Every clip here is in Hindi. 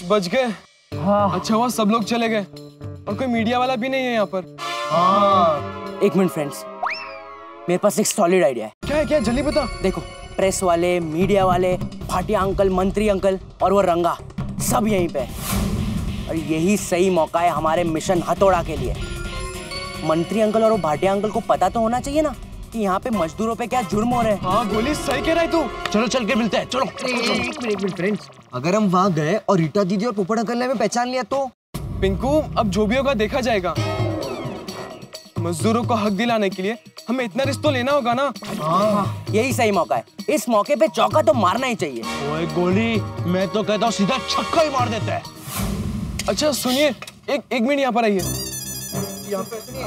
बच गए। हाँ। अच्छा हुआ सब लोग चले गए और कोई मीडिया वाला भी नहीं है यहाँ पर। हाँ। एक मिनट फ्रेंड्स, मेरे पास एक सॉलिड आइडिया है। क्या है जल्दी बता। देखो, प्रेस वाले, मीडिया वाले, भाटिया अंकल, मंत्री अंकल और वो रंगा सब यहीं पे है। और यही सही मौका है हमारे मिशन हथौड़ा के लिए। मंत्री अंकल और वो भाटिया अंकल को पता तो होना चाहिए ना कि यहाँ पे मजदूरों पे क्या जुर्म हो रहे हैं। हाँ गोली, सही कह रहा है तू। चलो चल के मिलते हैं, चलो। एक मिनट फ्रेंड्स, अगर हम वहाँ गए और रीटा दीदी और पोपट अंकल ने हमें पहचान लिया तो? पिंकू, अब जो भी होगा देखा जाएगा। मजदूरों को हक दिलाने के लिए हमें इतना रिस्क तो लेना होगा ना। हाँ, यही सही मौका है। इस मौके पे चौका तो मारना ही चाहिए। ओए गोली, मैं तो कहता हूँ सीधा छक्का ही मार देता है। अच्छा सुनिए, एक मिनट यहाँ पर आइए।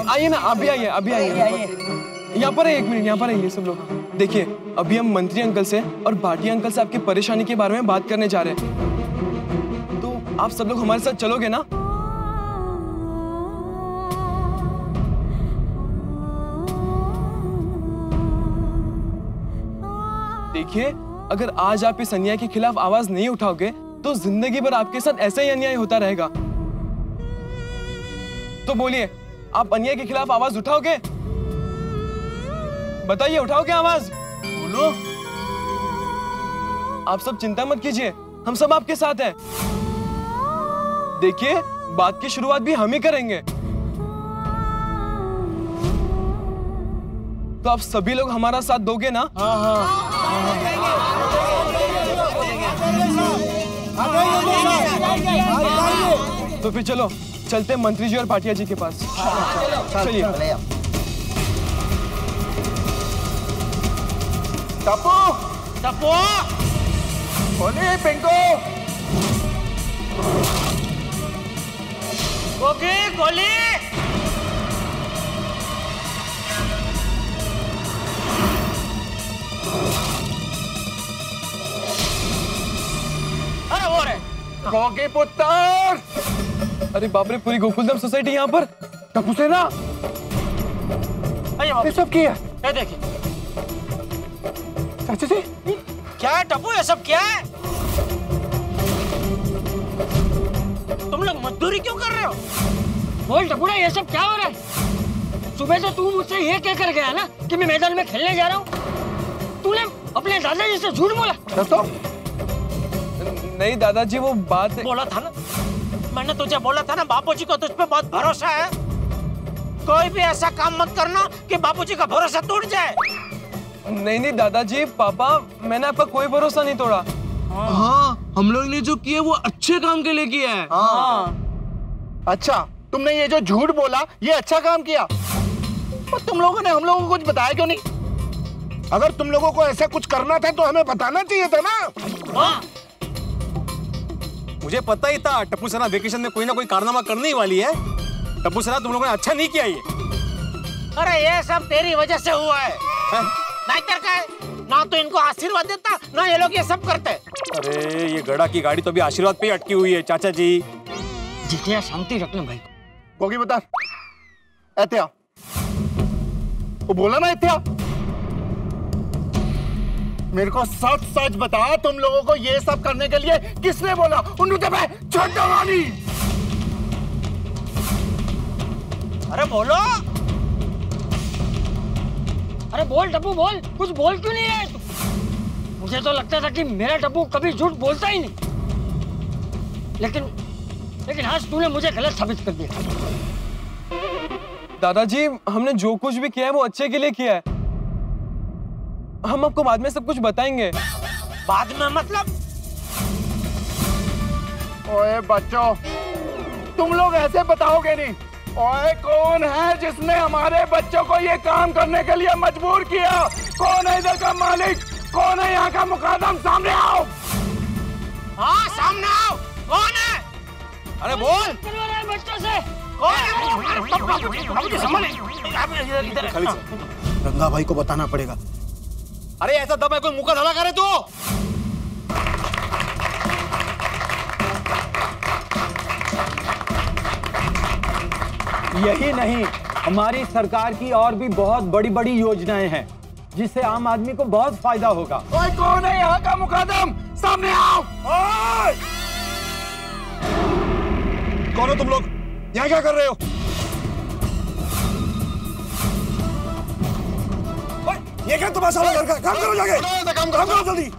आइए ना, अभी आइए, अभी आइए। यहाँ पर है, एक मिनट यहाँ पर आइए सब लोग। देखिए, अभी हम मंत्री अंकल से और भाटिया अंकल से आपकी परेशानी के बारे में बात करने जा रहे हैं। तो आप सब लोग हमारे साथ चलोगे ना? देखिए, अगर आज आप इस अन्याय के खिलाफ आवाज नहीं उठाओगे तो जिंदगी भर आपके साथ ऐसा ही अन्याय होता रहेगा। तो बोलिए, आप अन्याय के खिलाफ आवाज उठाओगे? बताइए, उठाओगे आवाज? बोलो। आप सब चिंता मत कीजिए, हम सब आपके साथ हैं। देखिए, बात की शुरुआत भी हम ही करेंगे। तो आप सभी लोग हमारा साथ दोगे ना? हाँ। तो फिर चलो, चलते हैं मंत्री जी और भाटिया जी के पास। चलिए। टप्पू, टप्पू, गोली, पिंकू, गोली। अरे वो रे गोगी पुत्र। अरे बाप रे, पूरी गोकुलधाम सोसाइटी यहाँ पर। टप्पू से ना ये सब किया। ये देखिए। चाचा जी, क्या है टप्पू, ये सब क्या है? तुम लोग मजदूरी क्यों कर रहे हो? बोल टप्पूड़ा, ये सब क्या हो रहा है? सुबह से तू मुझसे ये कह कर गया ना कि मैं मैदान में खेलने जा रहा हूँ। तूने अपने दादाजी से झूठ बोला। दोस्तों, नहीं दादाजी, वो बात बोला था ना, मैंने तुझे बोला था ना, बापूजी को तुझ पे बहुत भरोसा है। कोई भी ऐसा काम मत करना कि बापूजी का भरोसा टूट जाए। नहीं दादाजी, पापा, मैंने आपका कोई भरोसा नहीं तोड़ा। हाँ, हम लोग ने जो किया वो अच्छे काम के लिए किया है। हाँ। अच्छा, तुमने ये जो झूठ बोला ये अच्छा काम किया। और तुम लोगों ने हम लोगों को कुछ बताया क्यों नहीं? अगर तुम लोगों को ऐसा कुछ करना था तो हमें बताना चाहिए था ना। हाँ। मुझे पता ही था टप्पू सेना वेकेशन में कोई ना कोई कारनामा करने ही वाली है। टप्पू सेना, तुम लोगों ने अच्छा नहीं किया ये। अरे ये सब तेरी वजह से हुआ है। नहीं कर का है? ना तो इनको आशीर्वाद देता, ना ये लोग ये सब करते। अरे ये गड़ा की गाड़ी तो अभी आशीर्वाद पे ही अटकी हुई है चाचा जी। जितना शांति रखना भाई। गोगी बता, एहतिया, वो बोला ना एहतिया। मेरे को सच सच बता, तुम लोगों को ये सब करने के लिए किसने बोला? उन्होंने छोटा वाली। अरे बोलो। अरे बोल टप्पू, बोल। कुछ बोल क्यों नहीं रहा है तू? मुझे तो लगता था कि मेरा टप्पू कभी झूठ बोलता ही नहीं, लेकिन आज तूने मुझे गलत साबित कर दिया। दादाजी, हमने जो कुछ भी किया है वो अच्छे के लिए किया है। हम आपको बाद में सब कुछ बताएंगे। बाद में मतलब? ओए बच्चों, तुम लोग ऐसे बताओगे नहीं। ओए, कौन है जिसने हमारे बच्चों को ये काम करने के लिए मजबूर किया? कौन है इधर का मालिक? कौन है यहाँ का मुकादम? सामने आओ। हाँ, सामने आओ। कौन है? अरे बोल। करवा रहा है बच्चों से। कौन है? बाबूजी संभाले। इधर रंगा भाई को बताना पड़ेगा। अरे ऐसा दम है, कोई मुंह का धड़ा करे तो। यही नहीं, हमारी सरकार की और भी बहुत बड़ी बड़ी योजनाएं हैं जिससे आम आदमी को बहुत फायदा होगा। ओए, कौन है यहाँ का मुकादम? सामने आओ। ओए! कौन हो तुम लोग? यहाँ क्या कर रहे हो? ये क्या तुम्हारा साला लड़का? काम करो जाके। काम करो जल्दी।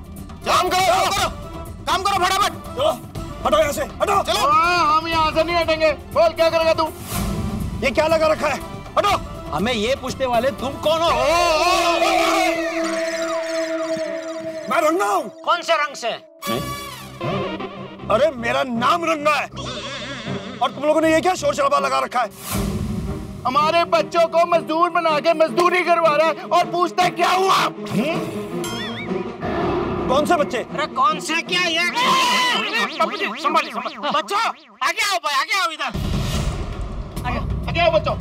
काम करो फटाफट। चलो हटो यहाँ से, हटो। चलो हम यहाँ से नहीं हटेंगे। बोल क्या करेगा तू? ये क्या लगा रखा है? हटो। हमें ये पूछने वाले तुम कौन हो? मैं रंगा हूँ। कौन से रंग से? अरे मेरा नाम रंगा है। और तुम लोगों ने ये क्या शोर शराबा लगा रखा है? हमारे बच्चों को मजदूर बना के मजदूरी करवा रहा है और पूछता है क्या हुआ? कौन से बच्चे? अरे कौन से क्या ये? संभालिए बच्चों, आगे आओ भाई, आगे आओ इधर। आगे आओ बच्चों।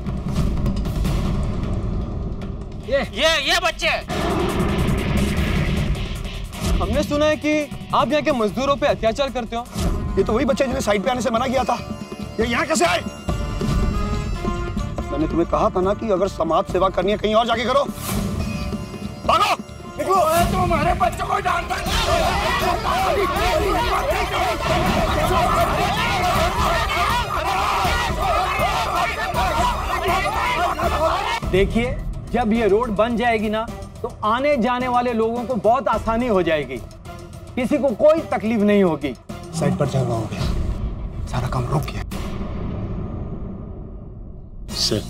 ये बच्चे। हमने सुना है कि आप यहाँ के मजदूरों पे अत्याचार करते हो। ये तो वही बच्चे जिन्हें साइड पे आने से मना किया था। ये यहाँ कैसे आए? मैंने तुम्हें कहा था ना कि अगर समाज सेवा करनी है कहीं और जाके करो। भागो, निकलो। तुम हमारे बच्चों को जानता है? देखिए, जब ये रोड बन जाएगी ना तो आने जाने वाले लोगों को बहुत आसानी हो जाएगी, किसी को कोई तकलीफ नहीं होगी। साइड पर चल रहा हूँ, सारा काम रुक गया। सर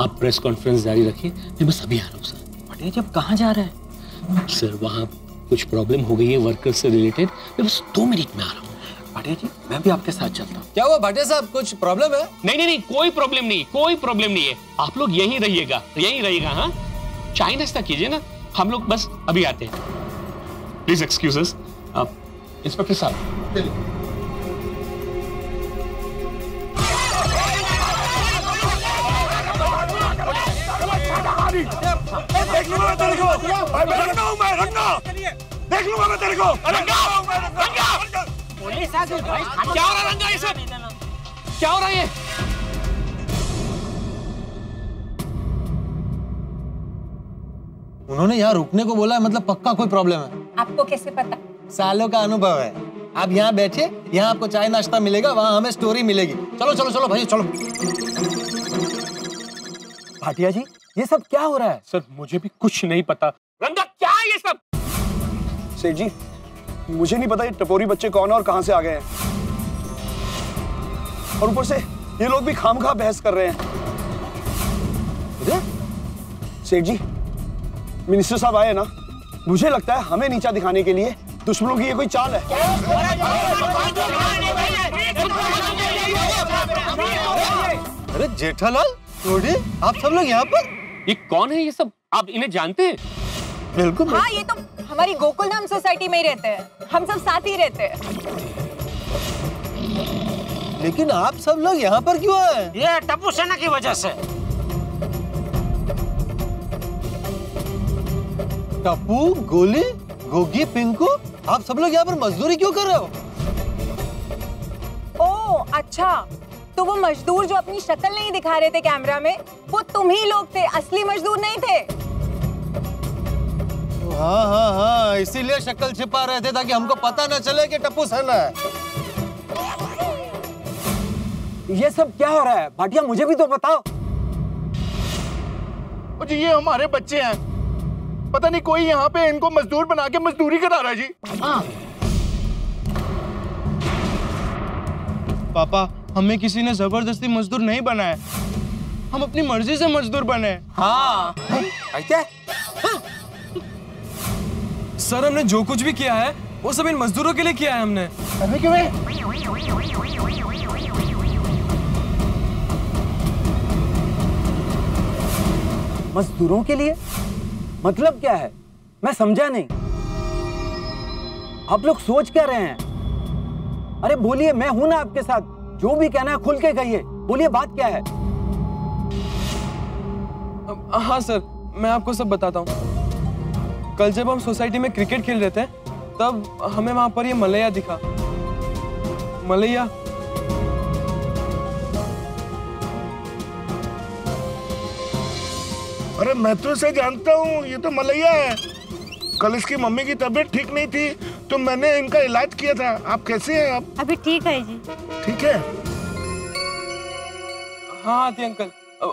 आप प्रेस कॉन्फ्रेंस जारी रखिए, मैं बस अभी आ रहा हूँ सर। भाटिया जी, अब कहाँ जा रहे हैं? सर वहाँ कुछ प्रॉब्लम हो गई है वर्कर्स से रिलेटेड, मैं बस 2 मिनट में आ रहा हूँ। भाटिया जी, मैं भी आपके साथ चलता हूँ। क्या हुआ भाटिया साहब, कुछ प्रॉब्लम है? नहीं, कोई प्रॉब्लम नहीं, कोई प्रॉब्लम नहीं है। आप लोग यहीं रहिएगा। हाँ, चाय नाश्ता कीजिए ना, हम लोग बस अभी आते हैं। Please excuse us. इंस्पेक्टर साहब, देख लूंगा तेरे को। रंगा हूँ मैं, रंगा। देख लूंगा मैं तेरे को। रंगा। पुलिस आ गई भाई। क्या हो रहा है रंगा? ये सब क्या हो रहा है? ये उन्होंने यहाँ रुकने को बोला है, मतलब पक्का कोई प्रॉब्लम है। आपको कैसे पता? सालों का अनुभव है। आप यहाँ बैठिए, यहाँ आपको चाय नाश्ता मिलेगा, वहाँ हमें स्टोरी मिलेगी। चलो भाई चलो। भाटिया जी, ये सब क्या हो रहा है? सर मुझे भी कुछ नहीं पता। रंगा क्या है ये सब? सेठ जी, मुझे नहीं पता ये टपोरी बच्चे कौन है और कहां से आ गए हैं। और ऊपर से ये लोग भी खामखा बहस कर रहे हैं। सेठ जी, मिनिस्टर साहब आए ना, मुझे लगता है हमें नीचा दिखाने के लिए दुश्मनों की ये कोई चाल है। अरे जेठालाल, टोडी, आप सब लोग यहाँ पर? ये कौन है ये सब? आप इन्हें जानते हैं? बिल्कुल। हाँ, ये तो हमारी गोकुल धाम सोसाइटी में ही रहते हैं। हम सब साथ ही रहते हैं। लेकिन आप सब लोग यहाँ पर क्यों आए? ये टप्पू सेना की वजह से। टप्पू, गोली, गोगी, पिंकू, आप सब लोग यहाँ पर मजदूरी क्यों कर रहे हो? ओह अच्छा, तो वो मजदूर जो अपनी शक्ल नहीं दिखा रहे थे कैमरा में, वो तुम ही लोग थे, असली मजदूर नहीं थे। हाँ, इसीलिए शक्ल छिपा रहे थे ताकि हमको पता न चले कि टप्पू सेना है। ये सब क्या हो रहा है? भाटिया, मुझे भी तो बताओ। जी ये हमारे बच्चे हैं, पता नहीं कोई यहाँ पे इनको मजदूर बना के मजदूरी करा रहा है जी। पापा, हमें किसी ने जबरदस्ती मजदूर नहीं बनाया, हम अपनी मर्जी से मजदूर बने। हाँ, क्या? सर हमने जो कुछ भी किया है वो सब इन मजदूरों के लिए किया है हमने। अरे क्यों है? मजदूरों के लिए? मतलब क्या है? मैं समझा नहीं। आप लोग सोच क्या रहे हैं? अरे बोलिए, मैं हूं ना आपके साथ, जो भी कहना है खुल के कहिए। बोलिए, बात क्या है? हाँ सर, मैं आपको सब बताता हूँ। कल जब हम सोसाइटी में क्रिकेट खेल रहे थे तब हमें वहां पर ये मलैया दिखा। मलैया अरे मैं तो इसे जानता हूँ, ये तो मलैया है। कल इसकी मम्मी की तबीयत ठीक नहीं थी तो मैंने इनका इलाज किया था। आप कैसे हैं? आप अभी ठीक है जी। ठीक है? हाँ आती अंकल,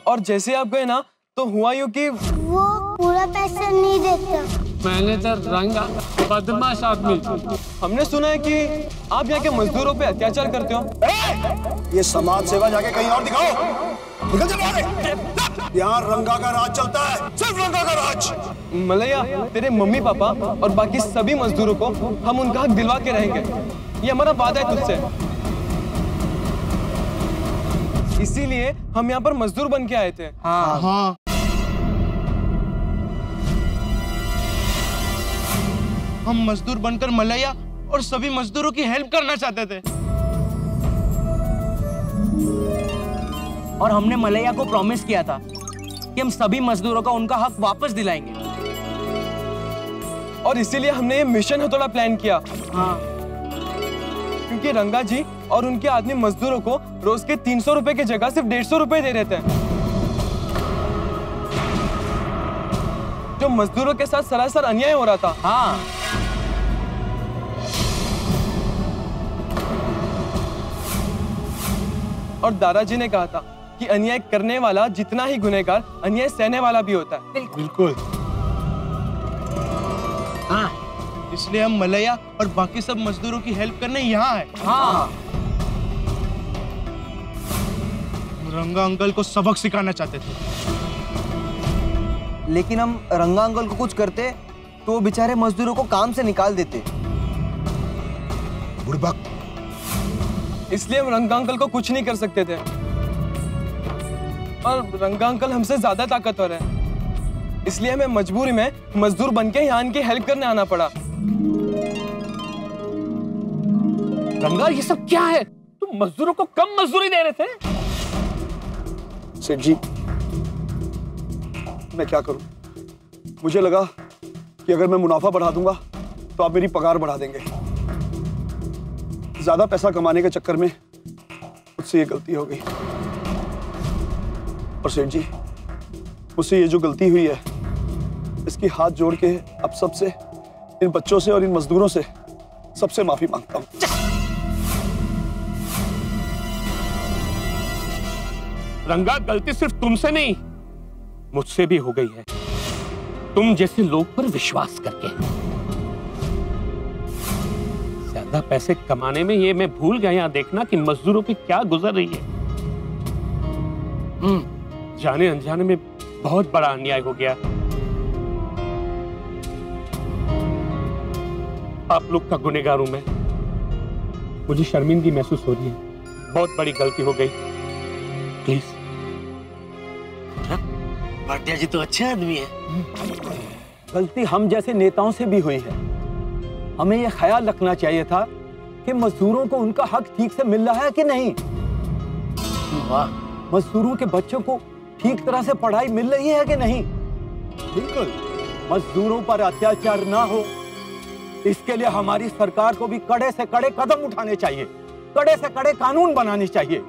और जैसे आप गए ना तो हुआ यूं कि वो पूरा पैसा नहीं देता। मैनेजर रंगा बदमाश आदमी। हमने सुना है कि आप यहाँ के मजदूरों पे अत्याचार करते हो। ये समाज सेवा जाके कहीं और दिखाओ। निकल चल बाहर। यहाँ रंगा का राज चलता है, सिर्फ रंगा का राज। मलैया, तेरे मम्मी पापा और बाकी सभी मजदूरों को हम उनका हक दिलवा के रहेंगे, ये हमारा वादा है तुझसे। इसीलिए हम यहाँ पर मजदूर बन के आए थे। हाँ। हम मजदूर बनकर मलैया और सभी मजदूरों की हेल्प करना चाहते थे। और हमने मलैया को प्रॉमिस किया था कि हम सभी मजदूरों का उनका हक वापस दिलाएंगे। और इसीलिए हमने ये मिशन हथौड़ा प्लान किया। हाँ। क्योंकि रंगा जी और उनके आदमी मजदूरों को रोज के 300 रुपए की जगह सिर्फ 150 रुपए दे रहे थे, जो मजदूरों के साथ सरासर अन्याय हो रहा था। हाँ। और दादाजी ने कहा था कि अन्याय करने वाला जितना ही गुनहगार अन्याय सहने वाला भी होता है। बिल्कुल। हाँ, इसलिए हम मलैया और बाकी सब मजदूरों की हेल्प करने यहाँ आए। हाँ। रंगा अंकल को सबक सिखाना चाहते थे। लेकिन हम रंगा अंकल को कुछ करते तो वो बेचारे मजदूरों को काम से निकाल देते। बुड़बक। इसलिए हम रंगा अंकल को कुछ नहीं कर सकते थे, और रंगा अंकल हमसे ज्यादा ताकतवर है, इसलिए हमें मजबूरी में मजदूर बनके यहाँ इनकी हेल्प करने आना पड़ा। रंगा, ये सब क्या है? तुम मजदूरों को कम मजदूरी दे रहे थे। सेठ जी, मैं क्या करूं? मुझे लगा कि अगर मैं मुनाफा बढ़ा दूंगा तो आप मेरी पगार बढ़ा देंगे। ज्यादा पैसा कमाने के चक्कर में मुझसे ये गलती हो गई। और सेठ जी, मुझसे ये जो गलती हुई है, इसकी हाथ जोड़ के अब सबसे, इन बच्चों से और इन मजदूरों से सबसे माफी मांगता हूं। रंगा, गलती सिर्फ तुमसे नहीं, मुझसे भी हो गई है, तुम जैसे लोग पर विश्वास करके। ज्यादा पैसे कमाने में ये मैं भूल गया यहाँ देखना कि मजदूरों पे क्या गुजर रही है। जाने अनजाने में बहुत बड़ा अन्याय हो गया। आप लोग का गुनहगार हूं मैं, मुझे शर्मिंदगी महसूस हो रही है, बहुत बड़ी गलती हो गई, प्लीज। भाटिया जी तो अच्छे आदमी है। गलती हम जैसे नेताओं से भी हुई है। हमें यह ख्याल रखना चाहिए था कि मजदूरों को उनका हक ठीक से मिल रहा है कि नहीं। वाह। मजदूरों के बच्चों को ठीक तरह से पढ़ाई मिल रही है कि नहीं। बिल्कुल। मजदूरों पर अत्याचार ना हो, इसके लिए हमारी सरकार को भी कड़े से कड़े कदम उठाने चाहिए, कड़े से कड़े कानून बनाने चाहिए।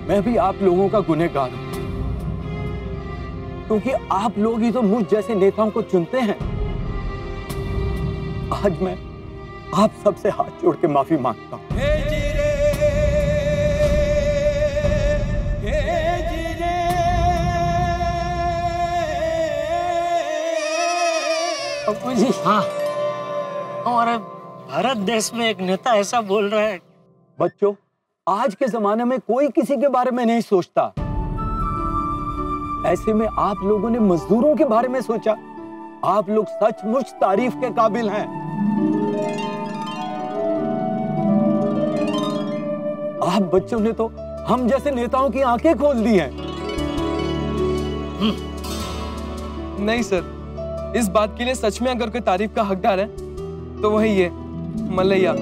मैं भी आप लोगों का गुनहगार हूं, क्योंकि आप लोग ही तो मुझ जैसे नेताओं को चुनते हैं। आज मैं आप सबसे हाथ जोड़ के माफी मांगता हूं। अप्पू जी, हाँ, हमारे भारत देश में एक नेता ऐसा बोल रहा है। बच्चों, आज के जमाने में कोई किसी के बारे में नहीं सोचता, ऐसे में आप लोगों ने मजदूरों के बारे में सोचा। आप लोग सचमुच तारीफ के काबिल हैं। आप बच्चों ने तो हम जैसे नेताओं की आंखें खोल दी हैं। नहीं सर, इस बात के लिए सच में अगर कोई तारीफ का हकदार है तो वही ये मलैया।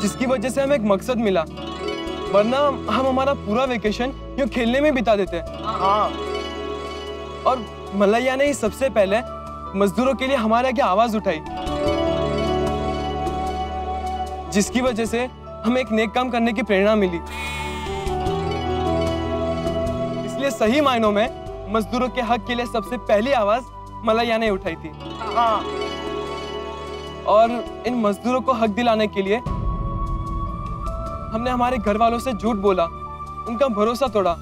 जिसकी वजह से हमें एक मकसद मिला, वरना हम हमारा पूरा वेकेशन यूं खेलने में बिता देते। हाँ। और मलैया ने ही सबसे पहले मजदूरों के लिए हमारे आगे आवाज उठाई, जिसकी वजह से हमें एक नेक काम करने की प्रेरणा मिली। इसलिए सही मायनों में मजदूरों के हक के लिए सबसे पहली आवाज मलैया ने उठाई थी। हाँ। और इन मजदूरों को हक दिलाने के लिए हमने हमारे घर वालों से झूठ बोला, उनका भरोसा तोड़ा।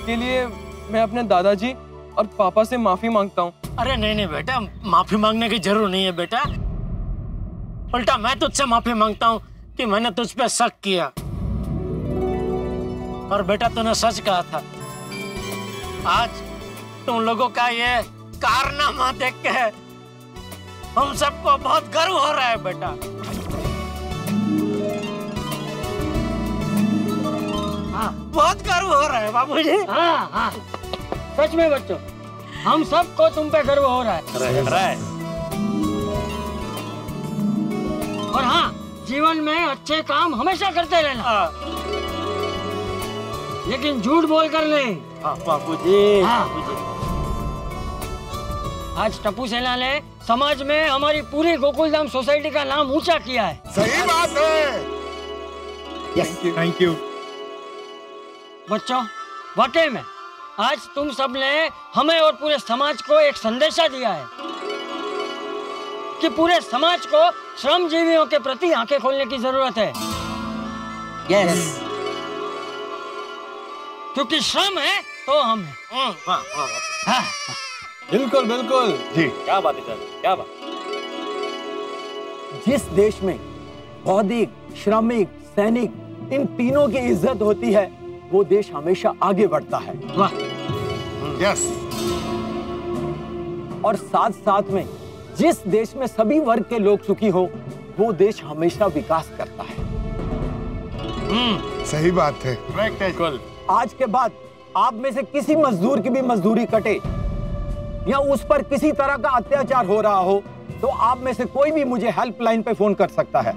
के लिए मैं अपने दादाजी और पापा से माफी मांगता हूँ। अरे नहीं नहीं बेटा, माफी मांगने की जरूरत नहीं है बेटा। उल्टा मैं तुझसे माफी मांगता हूँ कि मैंने तुझ पे शक किया। और बेटा तूने सच कहा था। आज तुम लोगों का ये कारनामा देख के हम सबको बहुत गर्व हो रहा है बेटा। हाँ, बहुत गर्व हो रहा है बाबूजी। हाँ हाँ, सच में बच्चों, हम सबको तुम पे गर्व हो रहा है। और हाँ, जीवन में अच्छे काम हमेशा करते रहना, लेकिन झूठ बोल कर नहीं। बाबूजी। आज टप्पू सेना ने समाज में हमारी पूरी गोकुलधाम सोसाइटी का नाम ऊंचा किया है। सही बात है। थैंक यू बच्चों, वाकई में आज तुम सब ने हमें और पूरे समाज को एक संदेशा दिया है कि पूरे समाज को श्रमजीवियों के प्रति आंखें खोलने की जरूरत है। यस। क्योंकि श्रम है तो हम हैं। हाँ। बिल्कुल बिल्कुल जी। क्या बात है सर, क्या बात। जिस देश में बौद्धिक, श्रमिक, सैनिक इन तीनों की इज्जत होती है, वो देश हमेशा आगे बढ़ता है। वाह। यस। और साथ साथ में जिस देश में सभी वर्ग के लोग सुखी हो, वो देश हमेशा विकास करता है। सही बात है। बिल्कुल। आज के बाद आप में से किसी मजदूर की भी मजदूरी कटे या उस पर किसी तरह का अत्याचार हो रहा हो, तो आप में से कोई भी मुझे हेल्पलाइन पे फोन कर सकता है।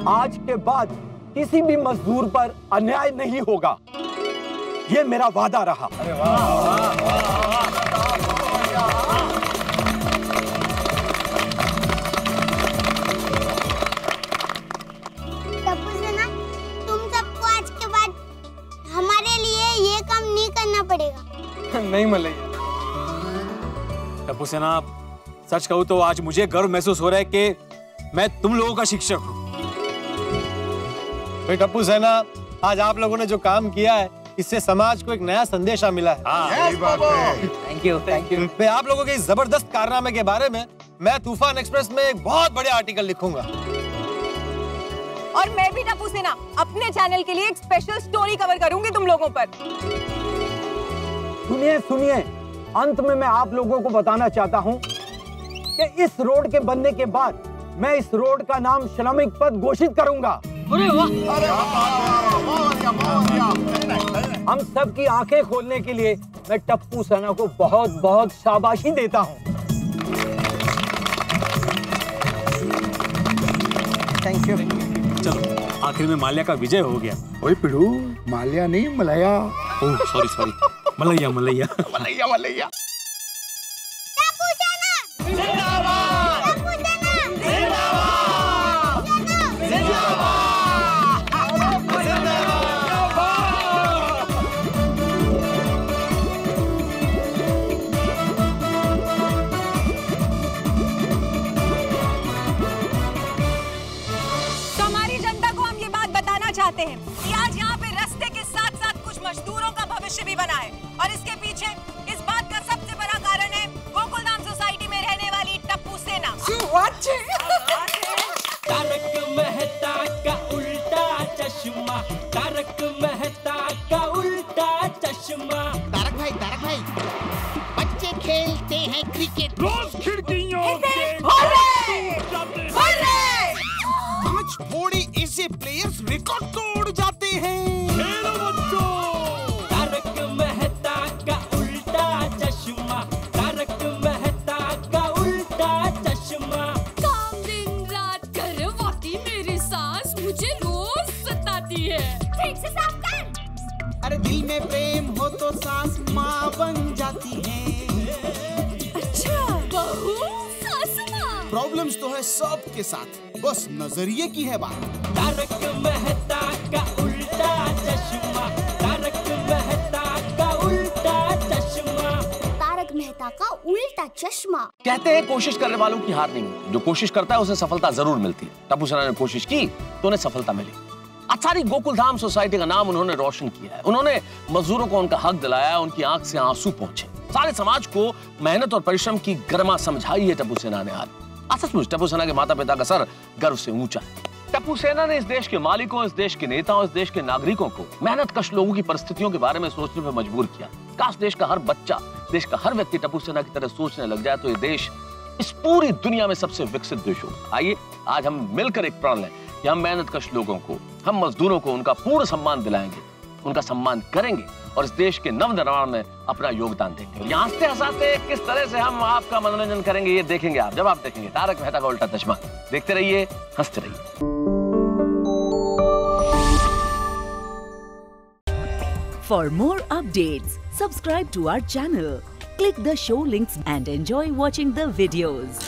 आज के बाद किसी भी मजदूर पर अन्याय नहीं होगा, ये मेरा वादा रहा। अरे टप्पू सेना, तुम सबको आज के बाद हमारे लिए ये काम नहीं करना पड़ेगा। नहीं मलैया। टप्पू सेना, सच कहूँ तो आज मुझे गर्व महसूस हो रहा है कि मैं तुम लोगों का शिक्षक हूँ। टप्पू सेना, आज आप लोगों ने जो काम किया है, इससे समाज को एक नया संदेशा मिला है। Thank you, thank you. मैं आप लोगों के इस जबरदस्त कारनामे के बारे में मैं तूफान एक्सप्रेस में एक बहुत बड़े आर्टिकल लिखूंगा। और मैं भी टप्पू सेना अपने चैनल के लिए एक स्पेशल स्टोरी कवर करूंगी तुम लोगों पर। सुनिए सुनिए, अंत में मैं आप लोगों को बताना चाहता हूं कि इस रोड के बनने के बाद मैं इस रोड का नाम श्रमिक पथ घोषित करूंगा। अरे वाह! हम सब की आंखें खोलने के लिए मैं टप्पू सेना को बहुत बहुत शाबाशी देता हूं। Thank you. चलो, आखिर में माल्या का विजय हो गया। ओए पिड़ू, माल्या नहीं Malaiya. Oh sorry sorry, Malaiya Malaiya Malaiya Malaiya. चाहते हैं कि आज यहाँ पे रास्ते के साथ साथ कुछ मजदूरों का भविष्य भी बना है, और इसके पीछे इस बात का सबसे बड़ा कारण है गोकुलधाम सोसाइटी में रहने वाली टप्पू सेना। तारक मेहता का उल्टा चश्मा, तारक मेहता का उल्टा चश्मा। तारक भाई, बच्चे खेलते हैं क्रिकेट रोज खिड़कियों आज थोड़े ऐसे प्लेयर्स रिकॉर्ड तोड़ जाते हैं। खेलो बच्चों। तारक मेहता का उल्टा चश्मा, तारक मेहता का उल्टा चश्मा। काम दिन रात करवाती मेरी सास मुझे रोज सताती है। ठीक से साफ कर। अरे दिल में प्रेम हो तो सास माँ बन जाती है। अच्छा, बहू सास माँ। प्रॉब्लम्स तो है सबके साथ, बस नजरिए की है बात। तारक मेहता का उल्टा चश्मा, तारक मेहता का उल्टा चश्मा। तारक का उल्टा चश्मा। कहते हैं कोशिश करने वालों की हार नहीं होती, जो कोशिश करता है उसे सफलता जरूर मिलती है। टप्पू सेना ने कोशिश की तो उन्हें सफलता मिली। आज सारी गोकुलधाम सोसाइटी का नाम उन्होंने रोशन किया है। उन्होंने मजदूरों को उनका हक दिलाया, उनकी आंख से आंसू पहुंचे। सारे समाज को मेहनत और परिश्रम की गरिमा समझाई है टप्पू सेना ने। आज सचमुच टप्पू सेना के माता पिता का सर गर्व से ऊंचा है। टप्पू सेना ने इस देश के मालिकों, इस देश के नेताओं, इस देश के नागरिकों को मेहनत कश लोगों की परिस्थितियों के बारे में सोचने पर मजबूर किया। काश देश का हर बच्चा, देश का हर व्यक्ति टप्पू सेना की तरह सोचने लग जाए तो ये देश इस पूरी दुनिया में सबसे विकसित देश होगा। आइए आज हम मिलकर एक प्रण लें कि हम मेहनत कश लोगों को, हम मजदूरों को उनका पूर्ण सम्मान दिलाएंगे, उनका सम्मान करेंगे और इस देश के नव निर्माण में अपना योगदान देंगे। यहाँ हंसते हंसाते किस तरह से हम आपका मनोरंजन करेंगे ये देखेंगे आप, जब आप देखेंगे तारक मेहता का उल्टा चश्मा। देखते रहिए, हंसते रहिए। For more updates, subscribe to our channel, click the show links and enjoy watching the videos.